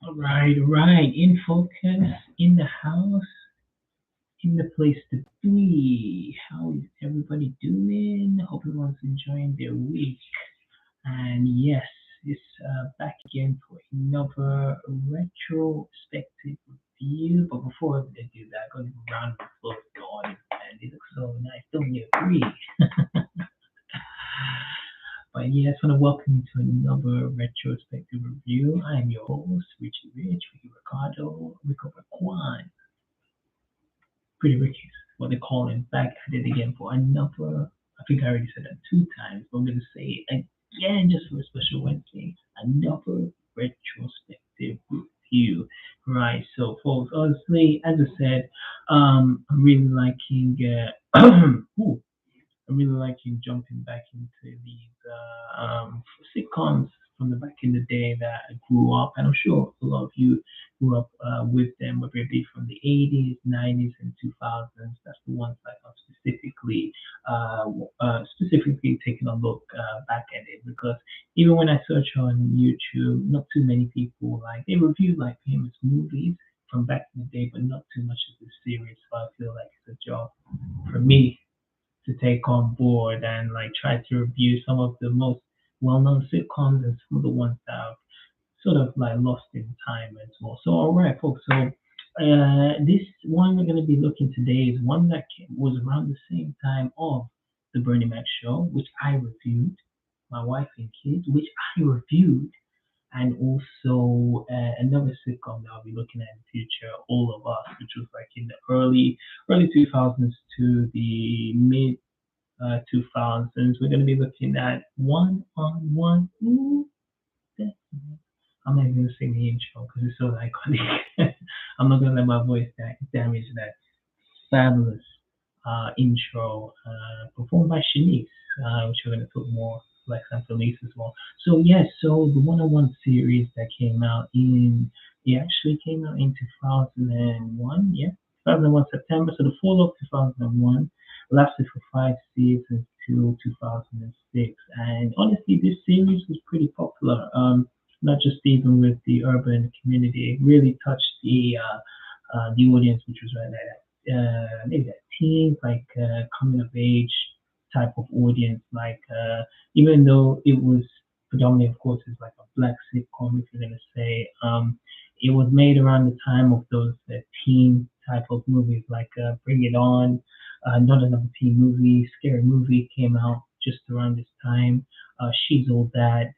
All right. In focus, in the house, in the place to be. How is everybody doing? Hope everyone's enjoying their week. And yes, it's back again for another retrospective review. But before I do that, I'm going to round of applause to the audience. And it looks so nice. Don't you agree? But yes, I want to welcome you to another retrospective review. I am your host, Richie Rich, Ricky Ricardo, Rico Raquan. Pretty Ricky's what they call him, back at it again for another. I think I already said that two times, but I'm going to say it again just for a special Wednesday. Another retrospective review. Right, so folks, honestly, as I said, I'm really liking. Ooh, I'm really liking jumping back into these sitcoms from the back in the day that I grew up, and I'm sure a lot of you grew up with them, whether it be from the 80s, 90s, and 2000s. That's the ones that I'm specifically taking a look back at it because even when I search on YouTube, not too many people like they review like famous movies from back in the day, but not too much of the series. So I feel like it's a job for me to take on board and like try to review some of the most well-known sitcoms and some of the ones that have sort of like lost in time as well. So all right, folks. So this one we're going to be looking today is one that was around the same time of the Bernie Mac show, which I reviewed, my wife and kids, which I reviewed, and also another sitcom that I'll be looking at in the future, All of Us, which was like in the early 2000s to the mid 2000s. We're going to be looking at one on one. I'm not even going to sing the intro because it's so iconic. I'm not going to let my voice damage that fabulous intro performed by Shanice, which we're going to talk more like San Felice as well. So yes, so the one-on-one series that came out it actually came out in 2001, yeah, 2001 September. So the fall of 2001 lasted for 5 seasons till 2006, and honestly, this series was pretty popular. Not just even with the urban community, it really touched the audience, which was right there maybe that teen, like coming of age type of audience. Like even though it was predominantly, of course, it's like a black sitcom, if you're gonna say, it was made around the time of those teen type of movies, like Bring It On, not another teen movie, Scary Movie came out just around this time. She's All That.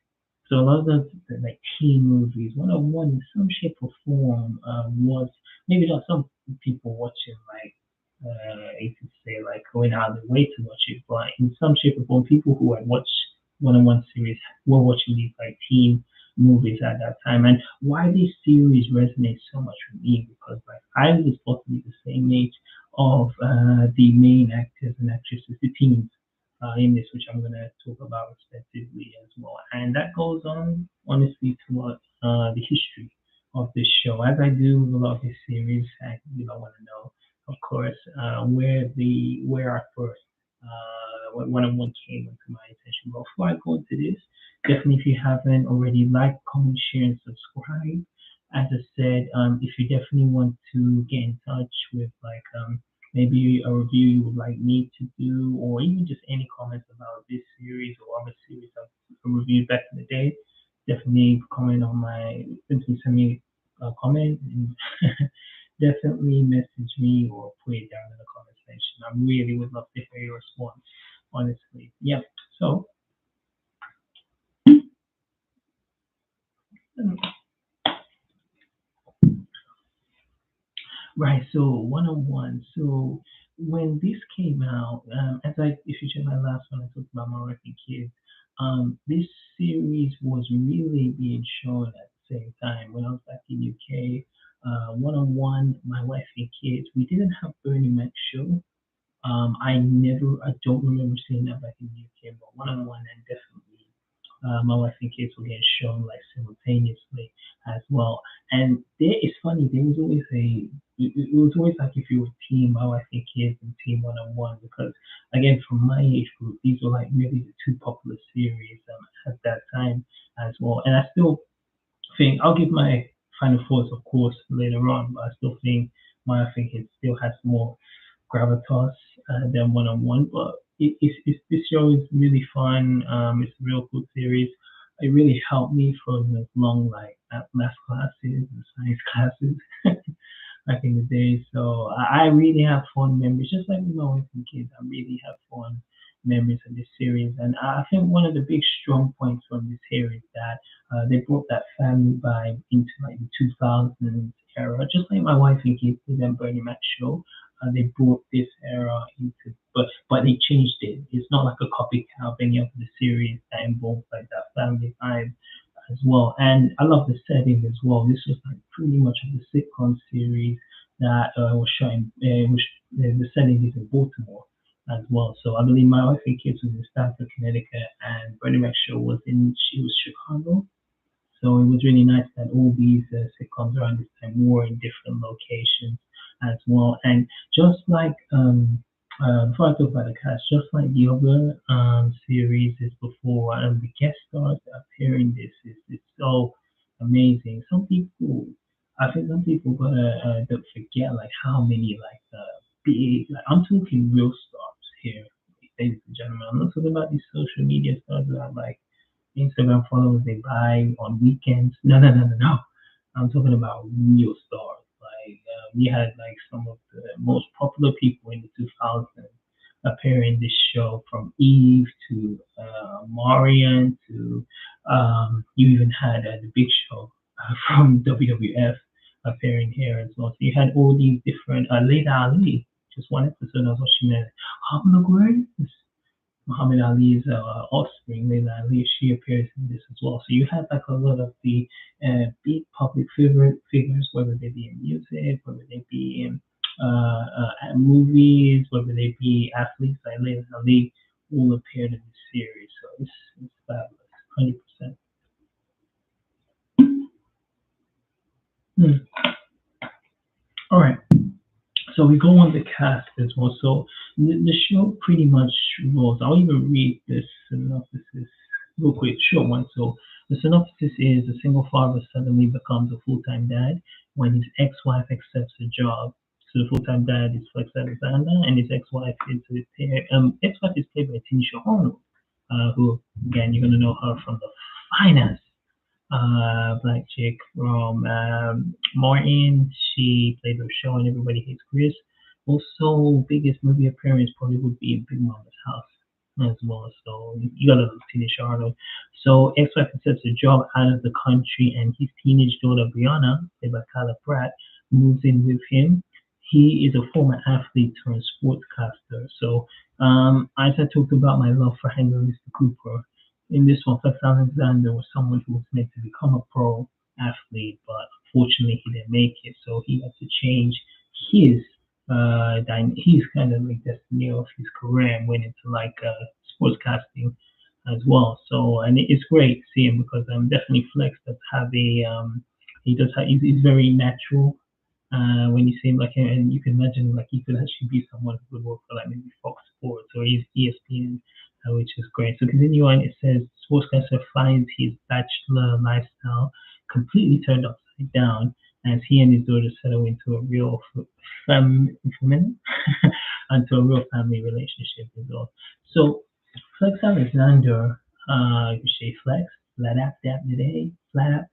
So a lot of the like teen movies, one on one in some shape or form was maybe not some people watching like you could say like going out of their way to watch it, but in some shape or form, people who had watched one-on-one series were watching these like teen movies at that time. And why this series resonates so much with me because like I was possibly the same age of the main actors and actresses, the teens. In this, which I'm going to talk about respectively as well, and that goes on honestly throughout the history of this show. As I do with a lot of this series, I want to know of course, where our first one-on-one came into my attention. But before I go into this, definitely if you haven't already, like, comment, share, and subscribe. As I said, if you definitely want to get in touch with like maybe a review you would like me to do, or even just any comments about this series or other series I've reviewed back in the day, definitely comment on my simply send me a comment and definitely message me or put it down in the comment section. I really would love to hear your response, honestly. Yep. So, right. So, one on one. So, when this came out, if you check my last one, I talked about my working kids. This series was really being shown at the same time when I was back in UK. One on one, my wife and kids. We didn't have Bernie Mac show. I don't remember seeing that back in the UK, but one on one and definitely my wife and kids were getting shown like simultaneously as well. And there it's funny, there was always it was always like if you were team my wife and kids and team one on one because again from my age group these were like really the two popular series at that time as well. And I still think I'll give my Final Force, of course, later on, but I still think I think it still has more gravitas than One on One. But this show is really fun. It's a real good series. It really helped me for those long like math classes and science classes back in the day. So I really have fond memories, just like with my wife and kids. I really have fond memories of this series, and I think one of the big strong points from this series that they brought that family vibe into like the 2000s era, just like my wife and kids did and Bernie Mac show. They brought this era into, but they changed it. It's not like a copycat of any of the series that involves like that family vibe as well. And I love the setting as well. This was like pretty much of the sitcom series that was showing, which the setting is in Baltimore as well. So I believe my wife and kids was in Stamford, Connecticut, and Bernie Mac show was in she was Chicago. So it was really nice that all these sitcoms around this time were in different locations as well. And just like before I talk about the cast, just like the other series is before, the guest stars that appear in this is so amazing. I think some people gonna don't forget like how many like big, like I'm talking real stars here, ladies and gentlemen. I'm not talking about these social media stars that are like Instagram followers they buy on weekends. No, no, no, no, no. I'm talking about real stars. Like we had like some of the most popular people in the 2000s appear in this show, from Eve to Marion to you even had the Big Show from WWF appearing here as well. So you had all these different Leda Ali. Just one episode I was watching that. I'm the greatest. Muhammad Ali's offspring, Layla Ali, she appears in this as well. So you have like a lot of the big public figures, whether they be in music, whether they be in movies, whether they be athletes like Layla Ali, all appeared in this series. So it's fabulous, 100%. Hmm. All right. So we go on the cast as well. So the show pretty much rolls. I'll even read this synopsis real quick, short one. So the synopsis is: a single father suddenly becomes a full-time dad when his ex-wife accepts a job. So the full-time dad is Flex Alexander, and his ex-wife is played by Tanisha Arnold, who again you're gonna know her from the finest black chick from Martin. She played Rochelle in Everybody Hates Chris. Also, biggest movie appearance probably would be in Big Mama's House as well. So you gotta love Tanisha Arnold. So ex-wife accepts a job out of the country, and his teenage daughter Brianna, played by Kyla Pratt, moves in with him. He is a former athlete turned sportscaster. So as I talked about my love for Henry Mr. Cooper, in this one, Flex Alexander was someone who was meant to become a pro athlete, but unfortunately he didn't make it. So he had to change his his kind of like destiny of his career and went into like sportscasting as well. So and it's great to see him because definitely Flex does have a he does have he's very natural when you see him like and you can imagine like he could actually be someone who would work for like maybe Fox Sports or ESPN, which is great. So continue on. It says sportscaster finds his bachelor lifestyle completely turned upside down as he and his daughter settle into a real family into a real family relationship as well. So Flex Alexander, you say Flex, flat out that today, flat out.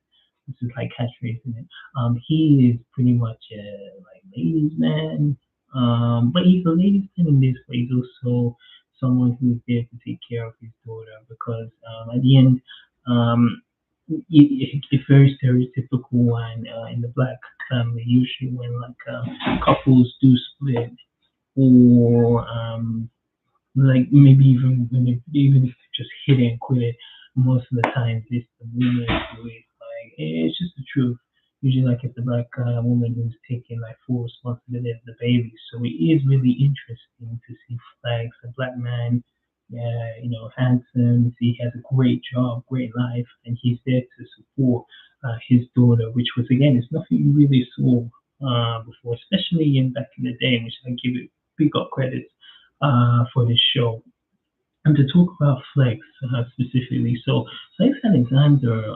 This is like catchphrase, isn't it? He is pretty much a like ladies man. But he's a ladies man in this, but he's also someone who's there to take care of his daughter because at the end, um, it's very stereotypical and in the black family usually when like couples do split or like maybe even if they just hit it and quit it, most of the time it's the woman who is like it's just the truth. Usually, like it's the black woman who's taking like full responsibility of the baby. So it is really interesting to see Flags, a black man, handsome. See, he has a great job, great life, and he's there to support his daughter, which was again, it's nothing you really saw before, especially in back in the day, which I give it big up credits for this show. And to talk about Flex specifically, so Flex Alexander,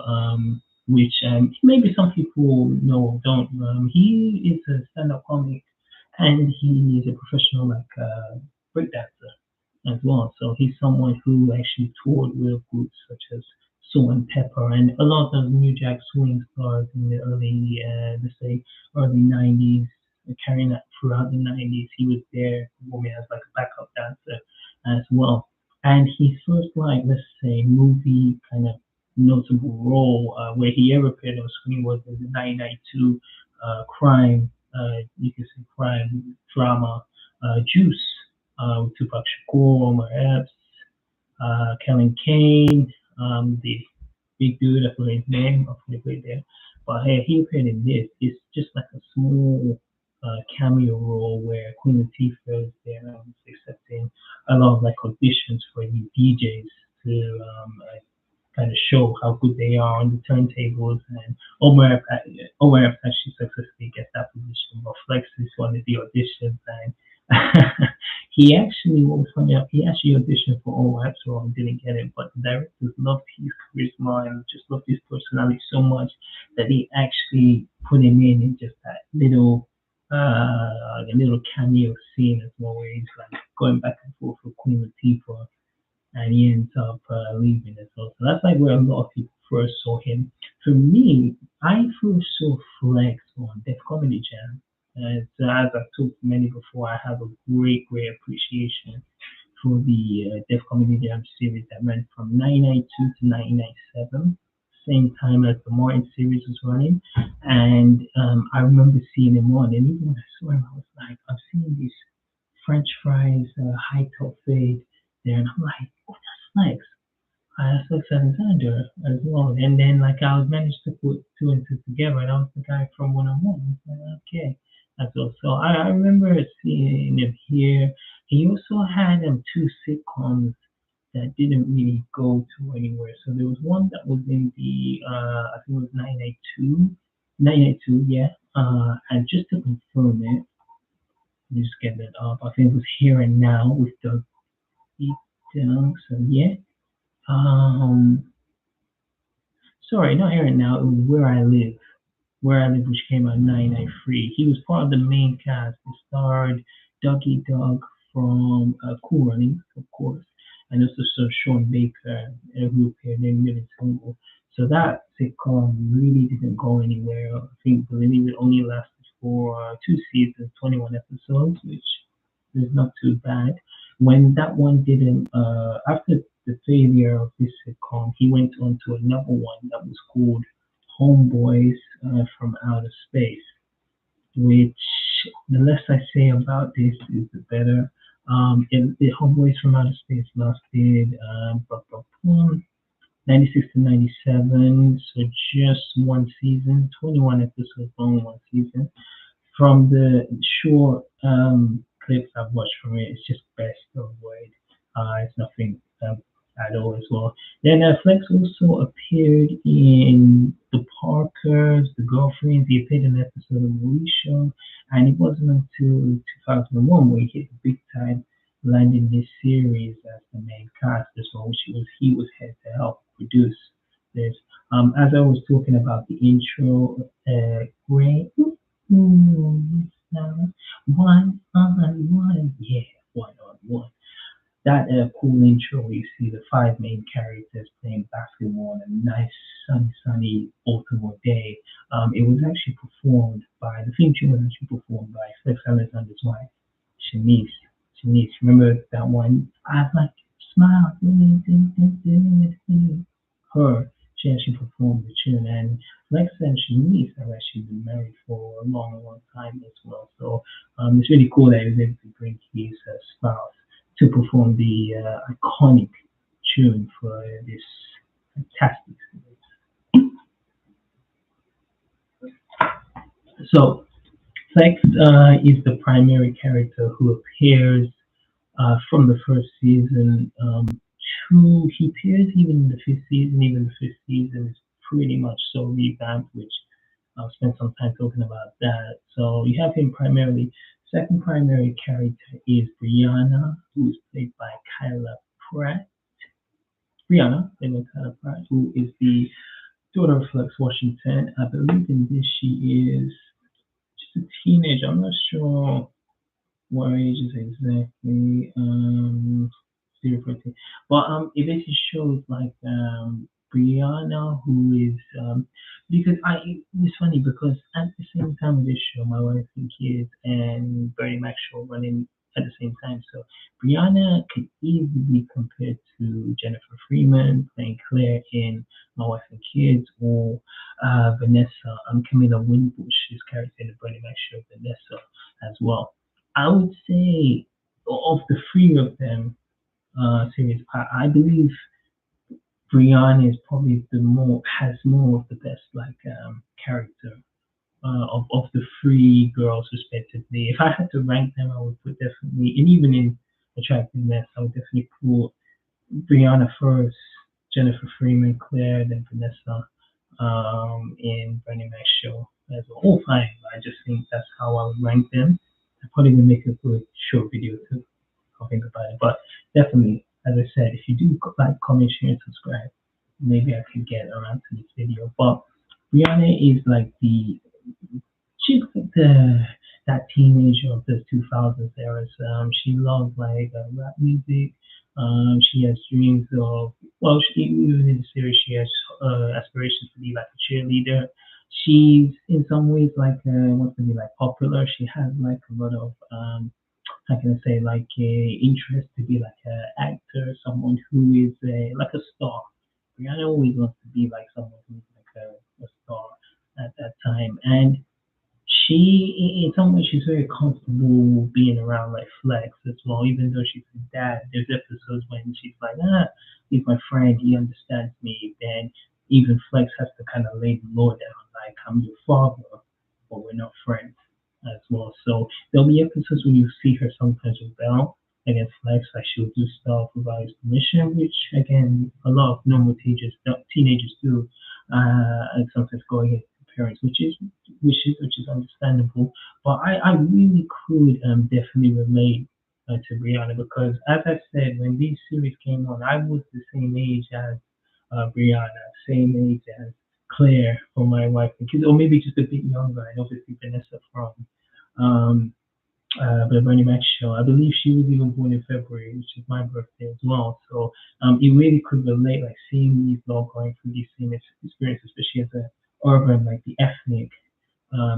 which maybe some people know or don't. He is a stand-up comic, and he is a professional like breakdancer as well. So he's someone who actually toured with groups such as Salt and Pepper and a lot of New Jack Swing stars in the early, let's say, early 90s, carrying that throughout the 90s. He was there, performing as like a backup dancer as well. And his first, like, let's say, movie kind of notable role where he ever appeared on screen was in the 1992 crime, you could say crime drama, Juice, with Tupac Shakur, Omar Epps, Kellen Kane, the big dude, I forget his name, I forget right there. But hey, he appeared in this. It's just like a small cameo role where Queen Latifah is there accepting a lot of like auditions for new DJs to kind of show how good they are on the turntables. And Omar Epps actually successfully gets that position, but Flex is one of the auditions. And he actually, what was funny enough, he actually auditioned for Omar Epps role and didn't get it, but the directors loved his charisma and just loved his personality so much that they actually put him in just that a little cameo scene as well, where he's like going back and forth with Queen Latifah and he ends up leaving as well. So that's like where a lot of people first saw him. For me, I first saw Flex on Def Comedy Jam. As I've talked to many before, I have a great appreciation for the Def Comedy Jam series that ran from 1992 to 1997, same time as the Martin series was running. And I remember seeing him on, and even when I saw him, I was like, I'm seeing these French fries, high top fade there, and I'm like, oh, that's Flex. That's Lex Alexander as well. And then like I was managed to put two and two together, and I was the guy from One on One. Like, okay, that's all. So I remember seeing him here. He also had two sitcoms that didn't really go to anywhere. So there was one that was in the I think it was 1982, yeah. And just to confirm it, let me just get that up. I think it was Here and Now with the beat down. So yeah. Um, Sorry, not Here and Now. It was Where I Live, which came out in 1993. He was part of the main cast. It starred Dougie Doug from Cool Runnings, of course, and also Sean Baker, who appeared in Million Single. So that sitcom really didn't go anywhere. I think, believe it, only lasted for 2 seasons, 21 episodes, which is not too bad. When that one didn't, after the failure of this sitcom, he went on to another one that was called Homeboys from Outer Space, which the less I say about this is the better. The Homeboys from Outer Space lasted 96 to 97, so just one season, 21 episodes, only one season. From the short clips I've watched from it, it's just best to avoid. It's nothing at all as well. Then Flex also appeared in The Parkers, The Girlfriends. He appeared in an episode of Mauricio, and it wasn't until 2001 where he hit the big time, landing this series as the main cast as well, which he was here to help produce this. As I was talking about the intro, great. One on one, yeah, one on one. That cool intro where you see the five main characters playing basketball on a nice sunny autumnal day. It was actually performed by the theme tune was actually performed by Flex Alexander's wife, Shanice. Shanice, remember that one? I like smile. Her, she actually performed the tune, and Lex and Shanice have actually been married for a long time as well. So it's really cool that he was able to bring his spouse to perform the iconic tune for this fantastic series. So Flex is the primary character who appears from the first season he appears even in the fifth season. Even the fifth season is pretty much so revamped, which I'll spend some time talking about that. So you have him primarily. Second primary character is Breanna, who is played by Kyla Pratt. Breanna, played by Kyla Pratt, who is the daughter of Flex Washington. I believe in this she is just a teenager. I'm not sure what age is exactly. 0.2. But it basically shows like Brianna, who is because it's funny because at the same time of this show, my wife and kids and Bernie Mac show running at the same time. So Brianna could easily be compared to Jennifer Freeman playing Claire in My Wife and Kids, or Vanessa, Camilla Winbush's character in the Bernie Mac show, Vanessa, as well. I would say of the three of them series, I believe Brianna is probably the more has more of the best like character of the three girls respectively. If I had to rank them, I would put definitely, and even in attractiveness, I would definitely put Brianna first, Jennifer Freeman, Claire, then Vanessa in Bernie Mac's show as well. All fine. I just think that's how I would rank them. I probably would make a good short video too. I'll think about it. But definitely, as I said, if you do like, comment, share, and subscribe, maybe I can get around to this video. But Rihanna is like she's like the that teenager of the 2000s eras. She loves like rap music. She has dreams of even in the series she has aspirations to be like a cheerleader. She's in some ways like wants to be like popular. She has like a lot of how can I say, like a interest to be like an actor, someone who is like a star. Rihanna always wants to be like someone who's like a star at that time, and in some ways, she's very comfortable being around like Flex as well, even though she's his dad. There's episodes when she's like, he's my friend, he understands me. Then even Flex has to kind of lay the law down, like, I'm your father, but we're not friends as well. So there'll be episodes when you see her sometimes rebel against Flex, like she'll do stuff without his permission, which again, a lot of normal teenagers do, and sometimes go against parents, which is understandable. But I really could definitely relate to Brianna because, as I said, when these series came on, I was the same age as Brianna, same age as Claire for my wife and kids, or maybe just a bit younger, and obviously Vanessa from um, the Bernie Mac show. I believe she was even born in February, which is my birthday as well. So it really could relate, like seeing these all going through these same experiences, especially as a urban, like the ethnic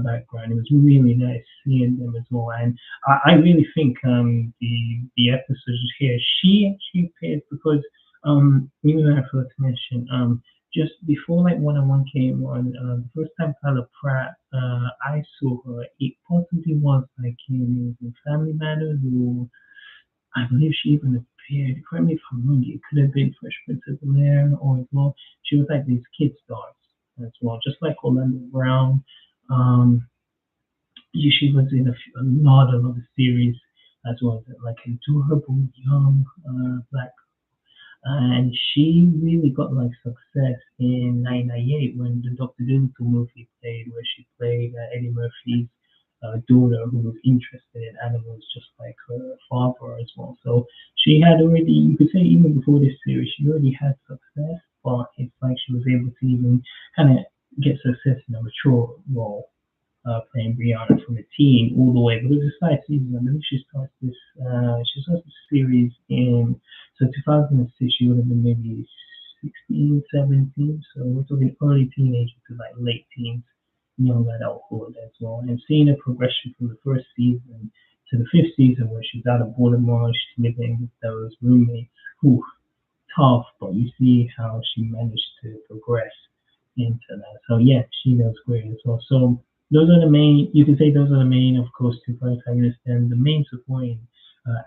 background. It was really nice seeing them as well, and I really think the episodes here she actually appeared because even though I forgot to mention just before like one on one came on the first time Tyler Pratt I saw her it possibly was like in Family Matters or I believe she even appeared. Correct me if I'm wrong. It could have been Fresh Prince of Bel-Air or as well. She was like these kid stars as well, just like Orlando Brown. Um, she was in a lot of other series as well, like Adorable Young Black, and she really got like success in 1998 when the Doctor Dolittle movie played, where she played Eddie Murphy's daughter who was interested in animals just like her father as well. So she had already, you could say, even before this series, she already had success, but it's like she was able to even kind of get success in a mature role playing Brianna from a teen all the way because it's 5 seasons. I believe she starts this series in so 2006. She would have been maybe 16, 17. So we're talking early teenager to like late teens, young adulthood as well. And seeing a progression from the first season to the fifth season where she's out of Baltimore, she's living with those roommates. Whew, tough, but you see how she managed to progress into that. So yeah, she does great as well. So those are the main. You can say those are the main, of course, two protagonists and the main supporting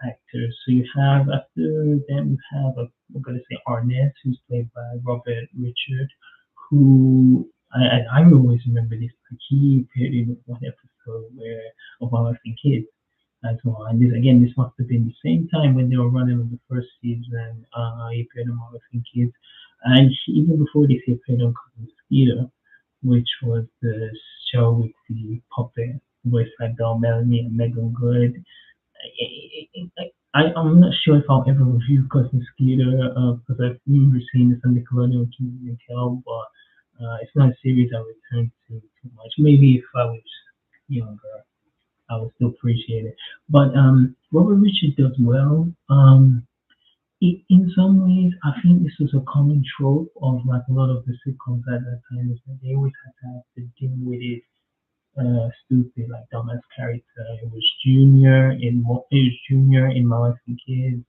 actors. So you have after them you have I'm gonna say Arnett, who's played by Robert Richard, who I always remember this. Like he appeared in one episode where of Our Life and Kids as well. And this must have been the same time when they were running on the first season. He appeared on Our Life and Kids, and even before this, he appeared on Cousin Skeeter, which was the show with the puppet voiced by Belle Melanie and Megan Good. I'm not sure if I'll ever review Cousin Skeeter because I remember seeing this on Nickelodeon Kids and Tell, but It's not a series I return to too much. Maybe if I was younger, I would still appreciate it. But Robert Richard does well. In some ways, I think this was a common trope of like a lot of the sitcoms at that time. Is that they always had to have the dim-witted, stupid, like dumbass character. It was Junior in My Wife and Kids,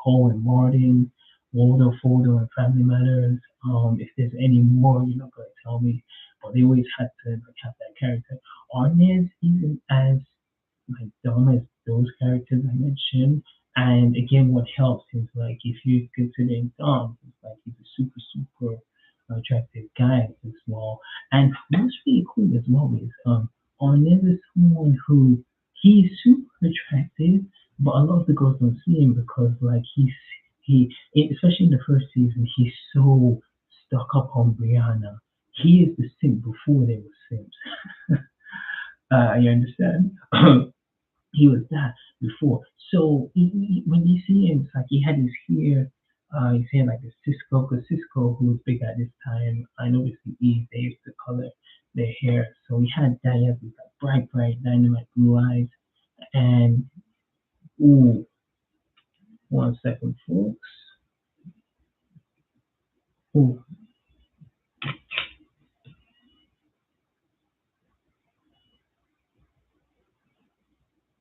Cole and Martin, Waldo Fordham and Family Matters. If there's any more, you're not gonna tell me. But they always had to like have that character. Arnez isn't as like dumb as those characters I mentioned. And again, what helps is like if you consider him dumb, it's like he's a super attractive guy as well. And what's really cool as well is Arnett is someone who he's super attractive, but a lot of the girls don't see him because like especially in the first season, he's so stuck up on Brianna. He is the simp before they were simps. You understand? He was that before. So when you see him, it's like he had his hair, his hair like a Cisco, because Cisco, who was big at this time, I know it's the Eve, they used to color their hair. So he had that, he had these like bright, dynamite blue eyes. And, ooh, one second, folks. Ooh,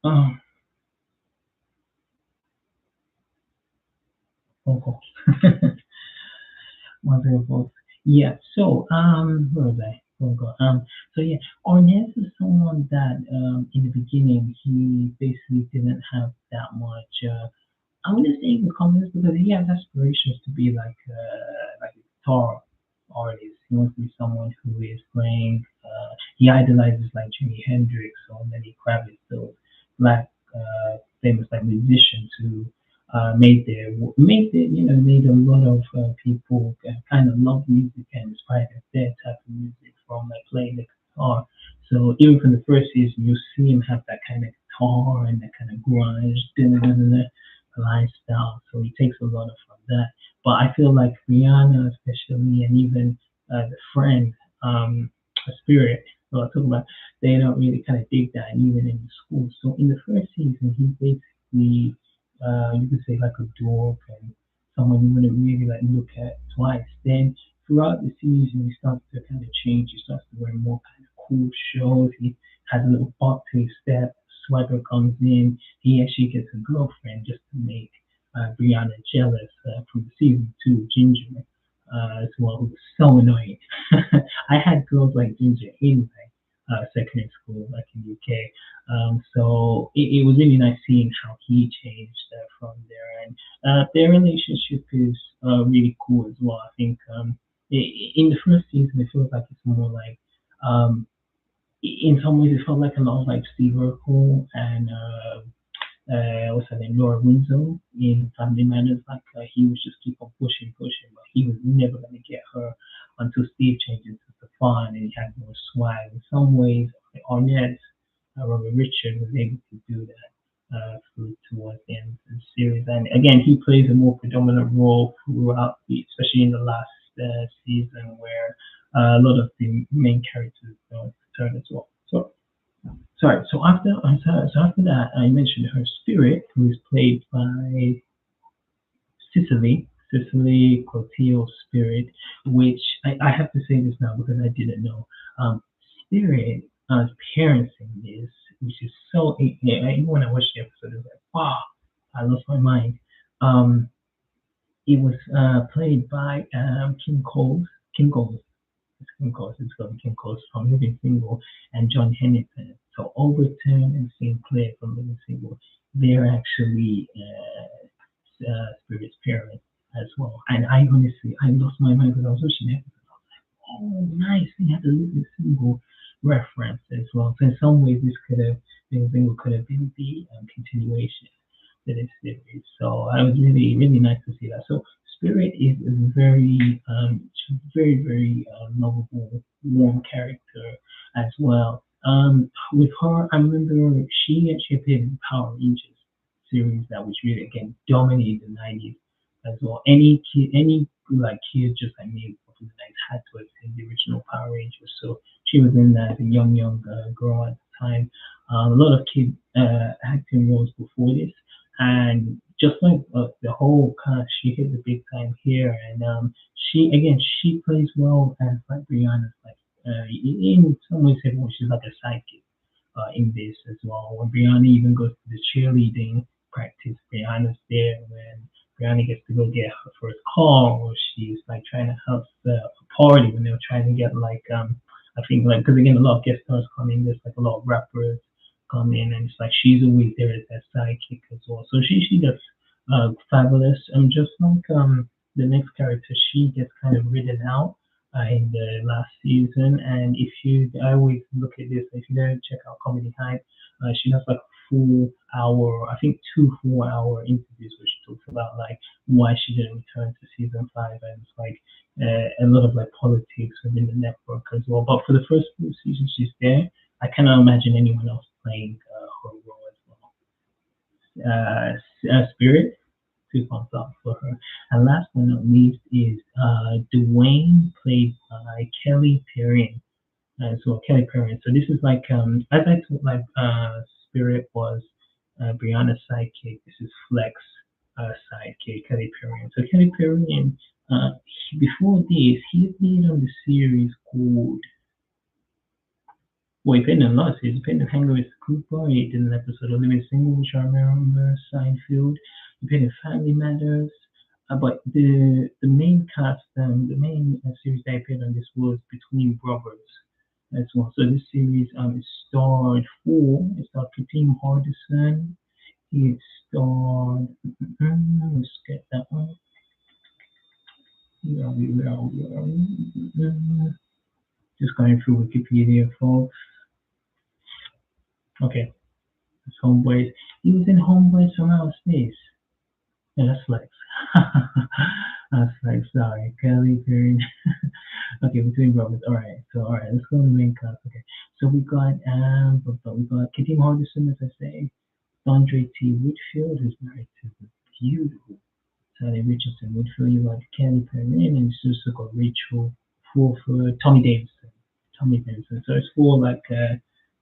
um, oh, one second, folks. Yeah, so, where was I? Oh God. So yeah, Arnett is someone that, in the beginning, he basically didn't have that much, I wouldn't say confidence because he has aspirations to be like a guitar artist. He wants to be someone who is playing. He idolizes like Jimi Hendrix or Lenny Kravitz, those black famous like musicians who made a lot of people kind of love music and inspire their type of music from like playing the guitar. So even from the first season, you see him have that kind of guitar and that kind of grunge lifestyle. So he takes a lot of from that. But I feel like Rihanna, especially, and even the friend, Spirit, so I talk about, they don't really kind of dig that, and even in the school. So in the first season, he basically, you could say like a dork and someone you wouldn't really like look at twice. Then throughout the season, he starts to kind of change. He starts to wear more kind of cool shows. He has a little pop to his step. Swagger comes in. He actually gets a girlfriend just to make Brianna jealous from the season two, Ginger, as well, who was so annoying. I had girls like Ginger in my secondary school back in the UK. So it was really nice seeing how he changed from there. And their relationship is really cool as well. I think in the first season, it feels like it's more like um, in some ways, it felt like a lot like Steve Urkel and what's her name, Laura Winslow in Family Matters. Like he was just keep on pushing, but he was never going to get her until Steve changed into Stefan and he had more swag. In some ways, Arnett, Robert Richard was able to do that through towards the end of the series. And again, he plays a more predominant role throughout, especially in the last season, where a lot of the main characters turn as well. So sorry. So after that, I mentioned her spirit, who is played by Cicely Clotilde Spirit, which I have to say this now because I didn't know. Spirit parents in this, which is so yeah, even when I watched the episode, it was like, wow, I lost my mind. Um, it was played by Kim Coles, Kim Coles, it's called Kim Coles from Living Single, and John Hennington. So Overton and Sinclair from Living Single, they're actually Spirit's parents as well. And I honestly, I lost my mind because I was watching it. Oh, nice. They had a Living Single reference as well. So in some ways, Living Single could have been the continuation to this series. So I was really nice to see that. So Spirit is a very lovable, warm character as well. With her, I remember she actually appeared in Power Rangers series that was really again dominated the '90s as well. Any kid like kids just like me for the night had to attend the original Power Rangers. So she was in that as a young girl at the time. A lot of kid acting roles before this, and just like the whole cast, she hit the big time here. And she plays well as like Brianna's like in some ways, everyone she's like a sidekick in this as well. When Brianna even goes to the cheerleading practice, Brianna's there. When Brianna gets to go get her first call, or she's like trying to help the party when they were trying to get like I think like because again a lot of guest stars come in. There's like a lot of rappers come in, and it's like she's always there as that sidekick as well. So she does fabulous. Just like the next character, she gets kind of written out in the last season. And if you, I always look at this. If you go check out Comedy Hype, she has like 4 hour, I think 2 4 hour interviews, where she talks about like why she didn't return to season 5, and it's like a lot of like politics within the network as well. But for the first 4 seasons she's there, I cannot imagine anyone else playing her role as well. Spirit, 2 thumbs up for her. And last but not least is Dwayne, played by Kelly Perrin. So Kelly Perrin. So this is like as I told, like Spirit was Brianna's sidekick. This is Flex sidekick, Kelly Perrin. So Kelly Perrin, before this, he appeared on the series called. Well, he played in a lot of series. He played in Hangover with Cooper. He did an episode of Living Single, which I remember. Seinfeld. He played in Family Matters. But the main cast, the main series that I played on this was Between Brothers as well. So this series it starred Kadeem Hardison. It starred let's get that one. Just going through Wikipedia, folks. Okay, it's Homeboys. He was in Homeboys from Outer Space. Yeah, that's Flex. That's Flex. Sorry, Kelly Perry. Okay, Between Brothers. All right, let's go to the main cast. Okay, so we got Kadeem Hardison, as I say, Andre T. Whitfield, who's married to the beautiful Sally Richardson Whitfield. You got Kelly Perry, and it's also got Rachel Fulford, Tommy Davidson. Tommy Davidson. So it's for like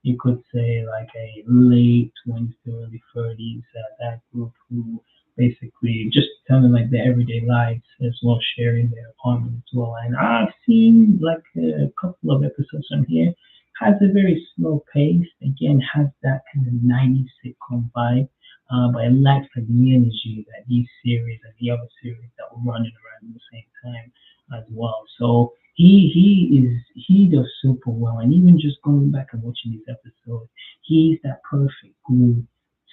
you could say like a late 20s to early 30s that group who basically just telling like their everyday lives as well, sharing their apartment as well. And I've seen like a couple of episodes on here. Has a very slow pace. Again, has that kind of 90s sitcom vibe. But it lacks like the energy that these series and the other series that were running around at the same time as well. So he does super well, and even just going back and watching these episodes, he's that perfect glue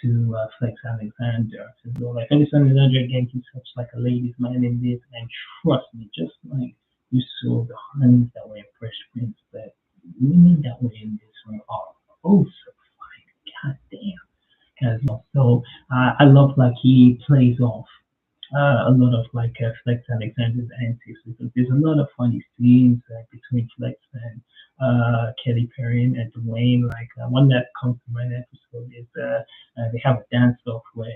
to Flex Alexander. So like Flex Alexander again, he's such like a ladies' man in this, and trust me, just like you saw the honeys that were in Fresh Prince, but women that were in this one are oh so fine, goddamn as well. So I love like he plays off a lot of like Flex Alexander's antics, because there's a lot of funny scenes between Flex and Kelly Perry and Dwayne. Like one that comes to mind episode is they have a dance off where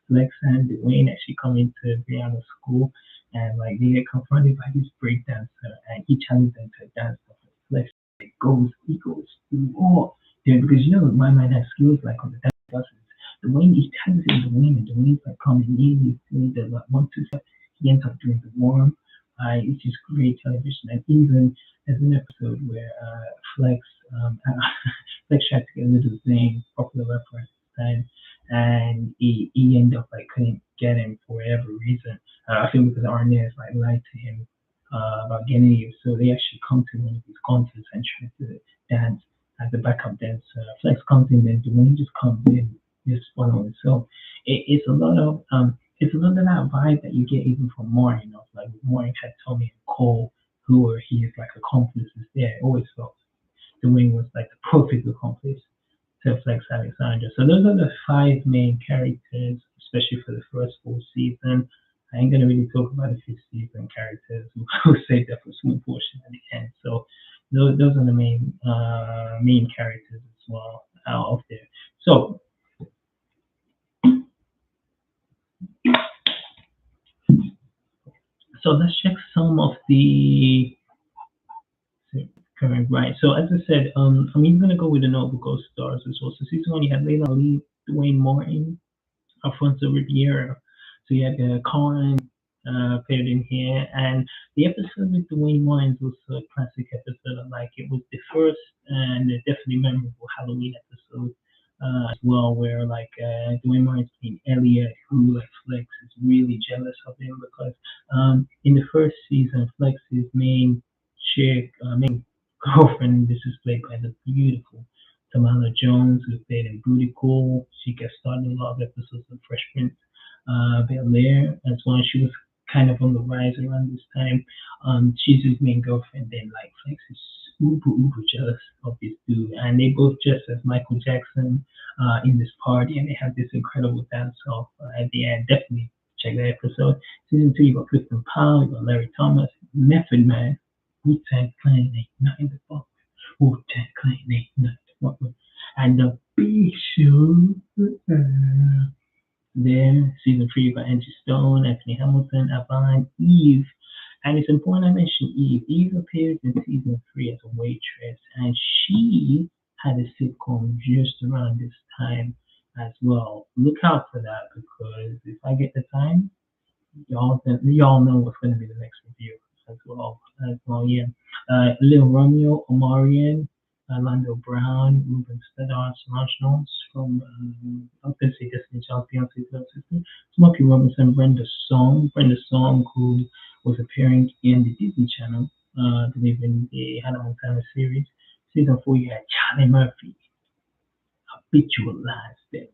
Flex and Dwayne actually come into Brianna's school, and like they get confronted by this break dancer, and he challenges them to a dance off. Flex he goes through all, yeah, because you know my man has skills like on the dance buses. Dwayne, he tags in Dwayne, and Dwayne's like coming in, he's doing the like 1 2 step. He ends up doing the warm. It's just great television, and even there's an episode where Flex, Flex tried to get Little Zane, popular rapper at the time, and he ended up like couldn't get him for whatever reason. I think because Arnez like lied to him about getting him, so they actually come to one of these concerts and try to dance as a backup dancer. Flex comes in, then Dwayne just comes in just following. So it's a lot of that vibe that you get even from Maureen. Like Maureen had Tommy and Cole, who were his like accomplices there. I always felt Dwayne was like the perfect accomplice to Flex Alexander. So those are the 5 main characters, especially for the first 4 seasons. I ain't gonna really talk about the 5th season characters. We'll save that for a small portion at the end. So those are the main characters as well out of there. So let's check some of the current, right. So as I said, I'm even gonna go with the notable ghost stars as well. So season one, you had Layla Lee, Dwayne Martin, Alfonso Ribeiro. So you had Colin paired in here, and the episode with Dwayne Wines was a classic episode. I like it. Was the first and definitely memorable Halloween episode as well, where like Dwayne Wines playing Elliot, who like Flex is really jealous of him because in the first season, Flex's main girlfriend, this is played by the beautiful Tamala Jones, who played in Booty Call. She guest starred in a lot of episodes of Fresh Prince Bel Air as well. She was kind of on the rise around this time. She's his main girlfriend, then like Flex is uber jealous of this dude, and they both dress as Michael Jackson in this party, and they have this incredible dance off at the end. Definitely check that episode. Season two, you got Kristen Powell, you got Larry Thomas, Method Man, Wu-Tang Clan, ain't nothing to fuck with. Wu-Tang Clan, ain't nothing to fuck with. And the big show there, season three, you got Angie Stone, Anthony Hamilton, Avon, Eve. And it's important I mention Eve. Eve appeared in season three as a waitress, and she had a sitcom just around this time as well. Look out for that because if I get the time, y'all know what's going to be the next review as well. As well, yeah. Lil Romeo, Omarion, Lando Brown, Ruben Studdard, Solange Knowles from I'm going to say Destiny Child, Beyonce's little sister, Smokey Robinson, Brenda Song, who was appearing in the Disney Channel, delivering the Hannah Montana series. Season 4, you had Charlie Murphy, Habitualized Devil.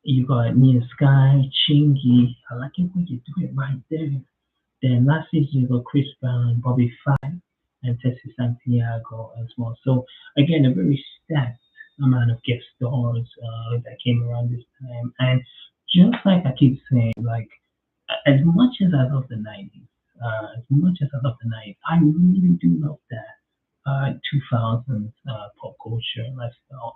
You got Nia Sky, Chingy. I like it when you do it right there. Then last season you got Chris Brown, Bobby Five, and Tessie Santiago as well. So again, a very stacked amount of guest stars that came around this time. And just like I keep saying, like as much as I love the '90s, as much as I love the '90s, I really do love that 2000s pop culture lifestyle.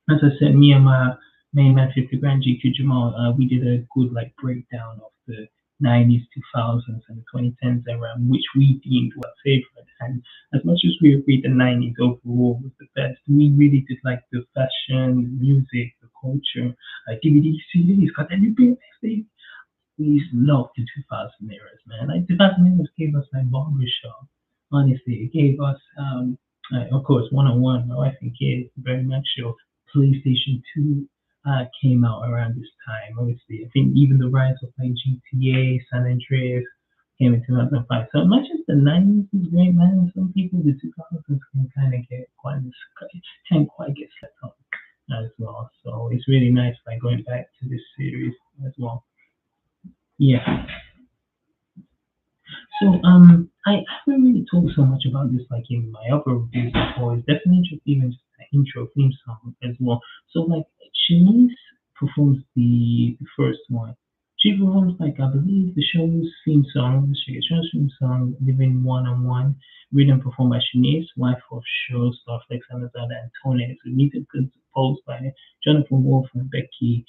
As I said, me and my main man 50 Grand GQ Jamal, we did a good like breakdown of the 90s, 2000s, and the 2010s era, which we deemed were favorite. And as much as we agreed the 90s overall was the best, we really did like the fashion, the music, the culture, DVD, CDs, got that new thing. We love the 2000 eras, man. Like 2000 eras gave us like barbershop. Honestly, it gave us, of course, one on one. My wife and kids, very much so. PlayStation 2 came out around this time. Obviously, I think even the rise of like GTA, San Andreas came in 2005. So much as the 90s is great, man, some people the 2000s can kind of get can't quite get slept on as well. So it's really nice like going back to this series as well. Yeah. So I haven't really talked so much about this like in my other reviews before. It's definitely just even just the intro theme song as well. So like Shanice performs the first one. She performs like I believe the show's theme song, the show's theme song, Living One on One, written and performed by Shanice, wife of show star Flex Alexander and Tony. So music is composed by Jonathan Wolf and Becky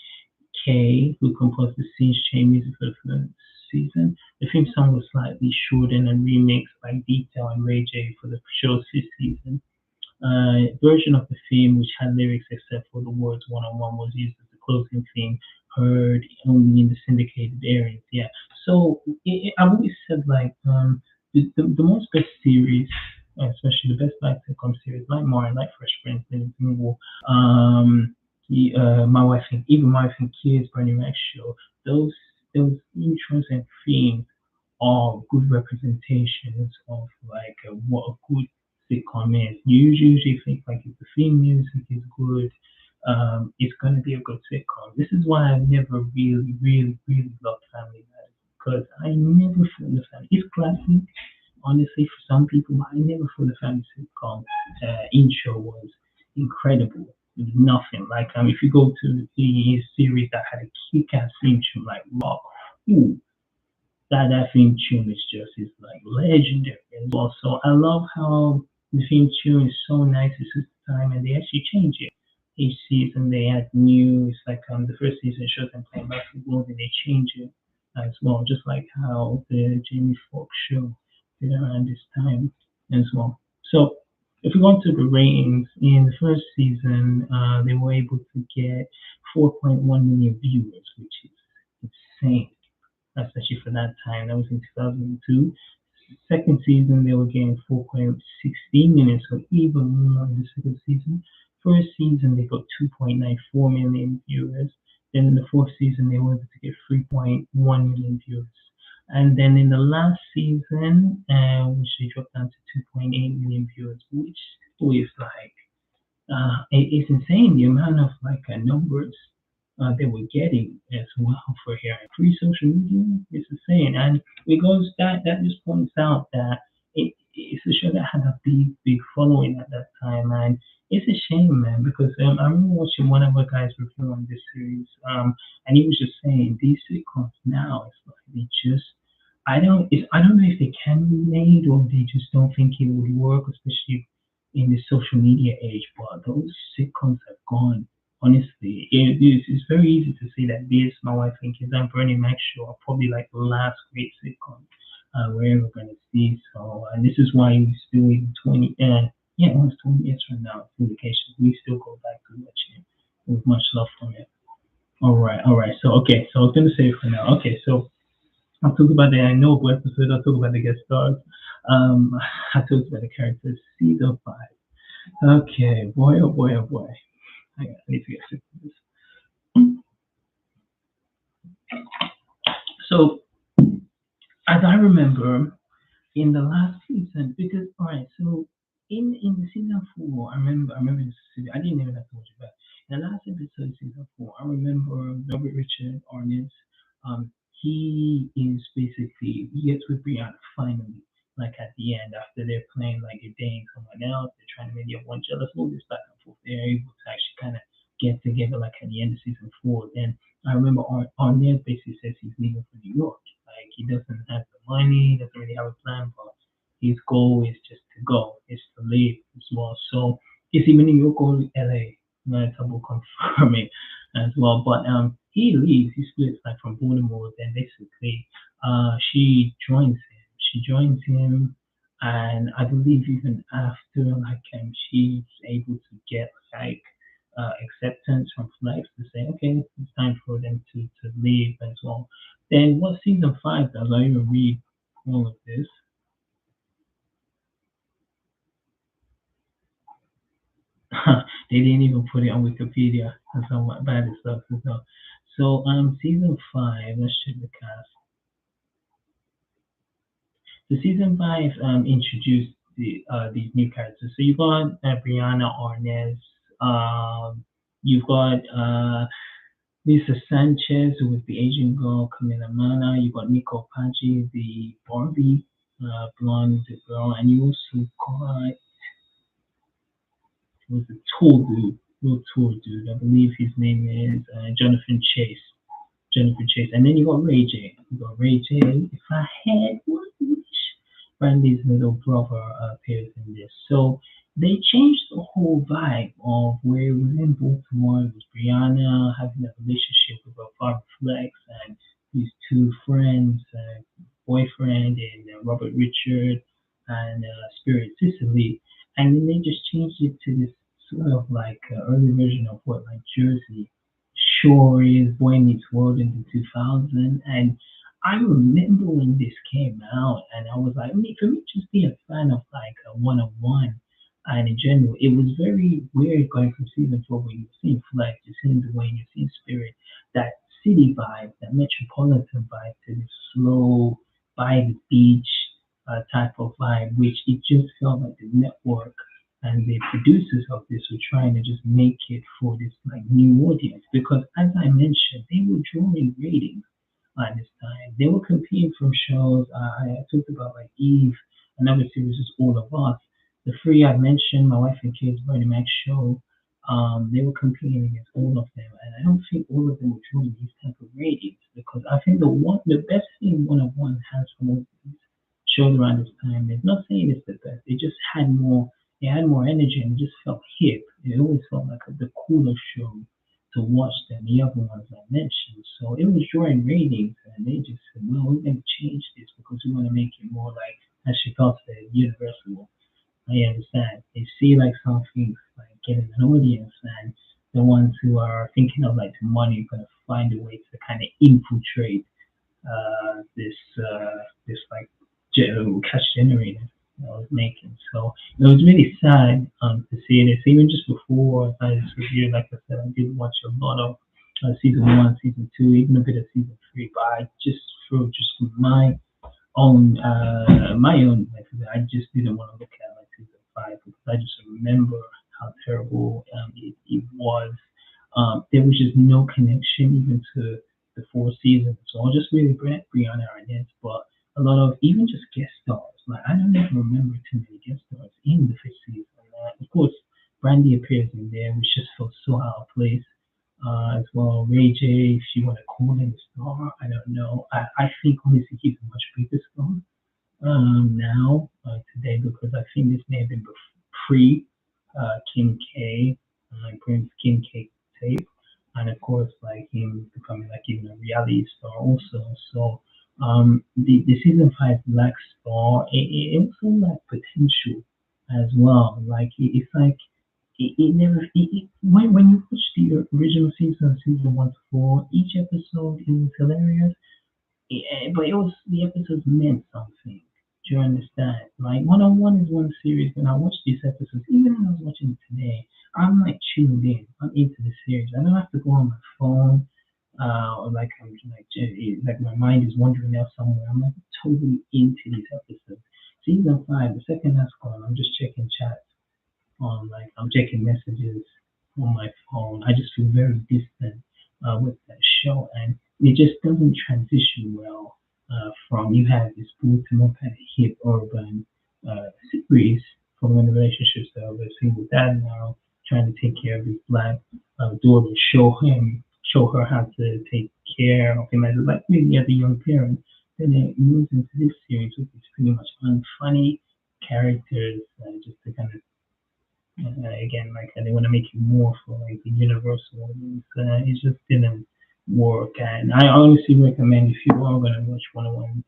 Kay, who composed the Scenes Chain music for the first season. The theme song was slightly shortened and remixed by Detail and Ray J for the show's fifth season. Version of the theme, which had lyrics except for the words one on one, was used as the closing theme, heard only in the syndicated areas. Yeah. So I've always said like the most best series, especially the best like sitcom series, like Martin, like Fresh Prince, and my wife and even my wife and kids, Bernie Mac show. Those those intros and themes are good representations of like what a good sitcom is. You usually think like if the theme music is good, it's gonna be a good sitcom. This is why I never really loved Family Matters because I never feel the family. It's classic, honestly, for some people, but I never thought the family sitcom intro was incredible. It was nothing. Like if you go to the series that had a kick-ass theme tune like Rock, ooh, that theme tune is like legendary as well. So I love how the theme tune is so nice. It's just time, and they actually change it each season. They add new. It's like the first season shows them playing basketball, then they change it as well, just like how the Jamie Foxx show did around this time as well. So if we go to the ratings, in the first season, they were able to get 4.1 million viewers, which is insane, especially for that time. That was in 2002. Second season, they were getting 4.16 million, so even more in the second season. First season, they got 2.94 million viewers. Then in the fourth season, they were able to get 3.1 million viewers. And then in the last season, which they dropped down to 2.8 million viewers, which is like it's insane the amount of like numbers they were getting as well for here. Free social media is insane, and because that just points out that it's a show that had a big following at that time, and it's a shame, man, because I remember watching one of our guys review on this series, and he was just saying these sitcoms now, it's like they just I don't know if they can be made or they just don't think it would work, especially in the social media age. But those sitcoms have gone. Honestly, it's very easy to say that this, My Wife and Kids, and Bernie Mac show are probably like the last great sitcom we're ever gonna see. So, and this is why we still in 20, yeah, almost 20 years from now, syndication, we still go back to watching it with much love from it. All right. So, okay, so I was gonna say for now. Okay, so I'll talk about the I know episode. I'll talk about the guest stars. Um, I talked about the characters. Season 5. Okay, boy, oh boy, oh boy. I need to get sick of this. So, as I remember, in the last season, because all right, so in the season 4, I remember this season, I didn't even have to watch it back. In the last episode of season 4, I remember Robert Richard Arnett. He is basically he gets with Brianna finally, like at the end after they're playing like a dating someone else, they're trying to make the other one jealous, all this back and forth. They're able to actually kind of get together like at the end of season 4. Then I remember Arnett basically says he's leaving for New York. Like he doesn't have the money, doesn't really have a plan, but his goal is just to go, is to leave as well. So it's even New York or LA. Double confirm it as well. But he leaves, he splits like from Baltimore, then basically she joins him. She joins him and I believe even after like she's able to get like acceptance from Flex to say, okay, it's time for them to leave as well. Then what season 5 does, I even read all of this. They didn't even put it on Wikipedia. That's how bad it stuff is. So season 5, let's check the cast. So season 5 introduced these new characters. So you got Brianna Arnez, you've got Lisa Sanchez, who was the Asian girl, Camila Mana. You got Nicole Paji, the Barbie blonde girl, and you also got was a tall dude, real tall dude. I believe his name is Jonathan Chase. Jonathan Chase, and then you got Ray J. You got Ray J. If I had one wish, Brandy's little brother appears in this. So they changed the whole vibe of where it was in Baltimore. It was Brianna having a relationship with her father Flex and his two friends, boyfriend and Robert Richard and Spirit Sicily. And then they just changed it to this sort of like early version of what like Jersey Shore is, Boy Meets World in the 2000. And I remember when this came out, and I was like, I mean, for me, just being a fan of like a one-on-one, and in general, it was very weird going from season 4 where you're seeing Flex, you're seeing Dwayne, you're seeing Spirit, that city vibe, that metropolitan vibe to this slow, by the beach type of vibe, which it just felt like the network and the producers of this were trying to just make it for this like new audience because as I mentioned, they were drawing ratings at this time. They were competing from shows. I talked about like Eve, another series is All of Us. The three I mentioned, My Wife and Kids, Bernie Mac show, they were competing against all of them, and I don't think all of them were drawing these type of ratings because I think the best thing one of one has from all these shows around this time is not saying it's the best. It had more energy and it just felt hip. It always felt like the cooler show to watch than the other ones I mentioned. So it was drawing ratings and they just said, well, we're going to change this because we want to make it more like, as she thought, universal. I understand. They see like some things like getting an audience, and the ones who are thinking of like the money are gonna find a way to kind of infiltrate this like cash generator that I was making. So it was really sad to see this. Even just before I just reviewed, like I said, I did watch a lot of season one, season two, even a bit of season three. But I just through just my own method. I just didn't want to look at like season five because I just remember how terrible it was. There was just no connection even to the four seasons. So I'll just really Breanna on this, but a lot of even just guest stars. Like I don't even remember too many guest stars in the fifth season. Of course, Brandy appears in there, which just felt so out of place. As well, Ray J, if you want to call him a star, I don't know. I think honestly he's a much bigger star now today because I think this may have been pre Kim K, Prince Kim K tape, and of course like him becoming like even a reality star also. So the season five Black Star, it also like potential as well. Like it's like it never when you watch the original season, season one to four, each episode it was hilarious. But it was the episodes meant something. Do you understand? Like one on one is one series. When I watch these episodes, even when I was watching it today, I'm like tuned in. I'm into the series. I don't have to go on my phone. Or like I'm like my mind is wandering out somewhere. I'm like totally into these episodes. Season five, the second that's gone, I'm just checking chat on like I'm checking messages on my phone. I just feel very distant with that show, and it just doesn't transition well from you have this Baltimore kind of hip urban series from when the relationships that with a single dad now trying to take care of his black daughter, show her how to take care of him as like really as a young parent. Then it moves into this series, which is pretty much unfunny characters, just to kind of again, like they want to make it more for like the universal audience. It just didn't work, and I honestly recommend if you are gonna watch 101,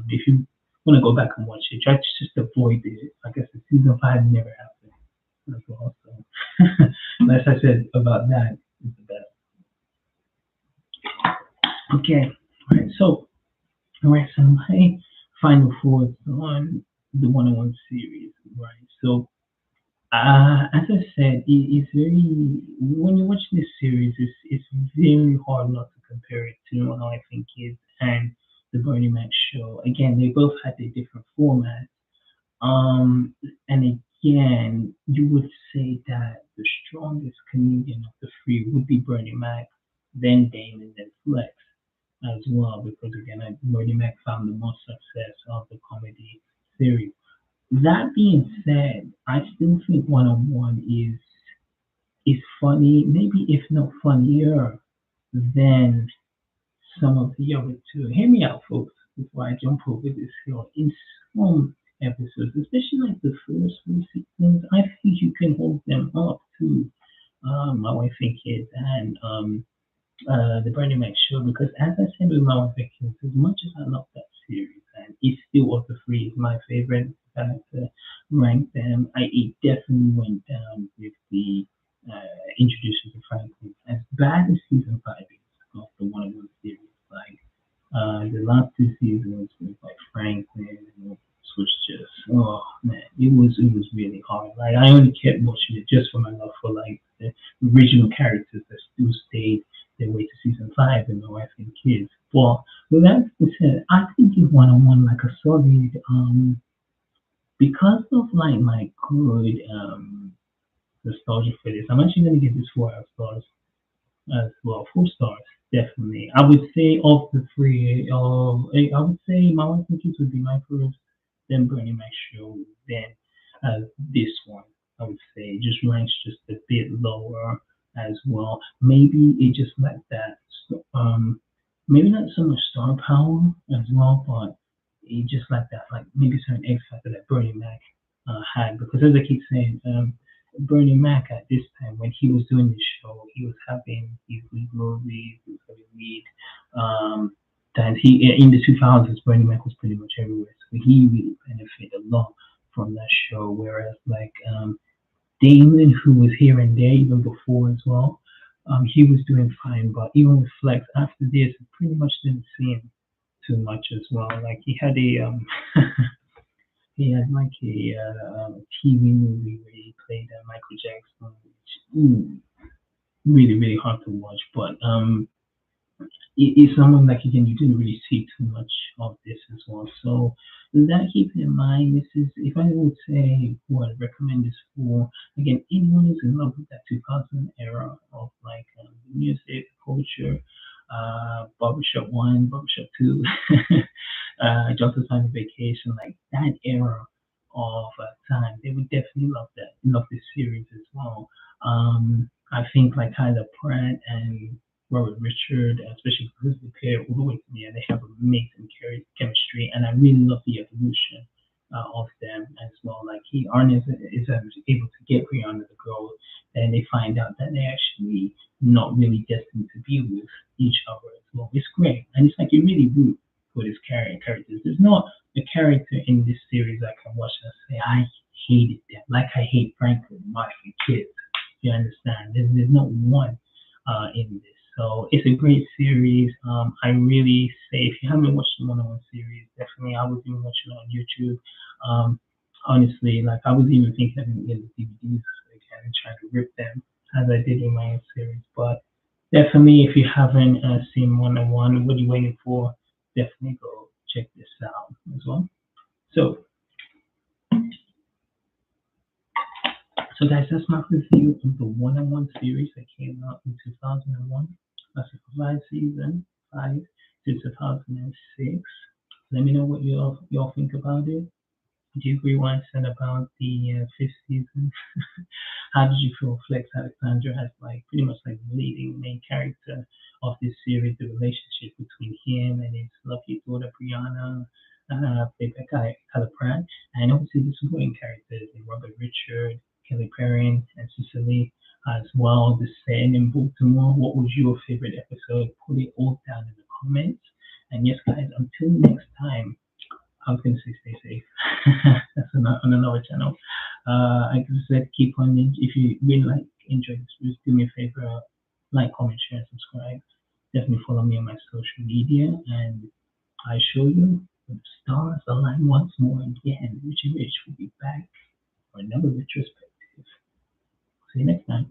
if you want to go back and watch it, try to just avoid it. Like I said, season five never happened as well. So, as I said about that, is the best. Okay, all right. So, all right. So my final thoughts on the 101 series, right? So as I said, it's very when you watch this series, it's very hard not to compare it to how I think kids and the Bernie Mac show. Again, they both had their different formats. And again, you would say that the strongest comedian of the three would be Bernie Mac, then Damon, then Flex as well, because again, Bernie Mac found the most success of the comedy series. That being said, I still think one on one is funny, maybe if not funnier than some of the other two. Hear me out, folks, before I jump over this hill. In some episodes, especially like the first three seasons, I think you can hold them up to my wife and kids and the Bernie Mac show because, as I said with my Victims, as much as I love that series, and it's still of the three is my favorite. If I had to rank them, it definitely went down with the introduction to Franklin. As bad as season five is of the one of those series, like the last two seasons with like Franklin was just oh man, it was really hard. Like I only kept watching it just for my love for like the original characters that still stayed their way to season five and my wife and kids. But with that being said, I think give one on one like a solid because of like my good nostalgia for this. I'm actually gonna give this 4 stars as well. 4 stars, definitely. I would say of the three, I would say my wife and kids would be my first, then Bernie Mac show, then this one. I would say just ranks just a bit lower as well. Maybe it just like that. Maybe not so much star power as well, but it just like that. Like maybe certain X factor that Bernie Mac had because as I keep saying, Bernie Mac at this time when he was doing the show, he was having his lead movies, he was having lead. that he in the 2000s, Bernie Mac was pretty much everywhere, so he really benefited a lot from that show. Whereas like Damon, who was here and there even before as well, he was doing fine. But even with Flex after this, I pretty much didn't see him too much as well. Like he had a he had like a TV movie where he played Michael Jackson, which really really hard to watch. But it's someone like again you didn't really see too much of this as well. So with that keeping in mind, this is if I would say who I'd recommend this for, again anyone who's in love with that 2000 era of like music culture, barbershop one, barbershop two, Johnson Family Vacation, like that era of time, they would definitely love that, love this series as well. I think like Tyler Pratt and Robert Richard, especially because they pair all the way to me, and they have amazing chemistry, and I really love the evolution of them as well. Like Arn is able to get Rihanna the girl, and they find out that they're actually not really destined to be with each other as well. It's great, and it's like you really root for these characters. There's not a character in this series I can watch and say I hated them, like I hate Franklin, Mark, and Kids. You understand? There's not one in this. So it's a great series. I really say if you haven't watched the one-on-one series, definitely I was even watching it on YouTube. Honestly, like I was even thinking of getting the DVDs again and trying to rip them as I did in my own series. But definitely, if you haven't seen one-on-one, what are you waiting for? Definitely go check this out as well. So, so guys, that's my review of the one-on-one series that came out in 2001. That's a season 5 to 2006. Let me know what y'all think about it. Do you agree what I said about the fifth season? How did you feel Flex Alexander has like pretty much like the leading main character of this series, the relationship between him and his lovely daughter Brianna, played by Tyler Pratt, and obviously the supporting characters like Robert Richard, Kelly Perrin, and Cecily as well. The setting in Baltimore. What was your favorite episode? Put it all down in the comments. And yes, guys, until next time. I was going to say stay safe. That's on another channel. Like I said, keep on in. If you really like, enjoy this, just do me a favor, like, comment, share, and subscribe. Definitely follow me on my social media, and I show you when the stars align once more again. Richie Rich will be back for another retrospective. See you next time.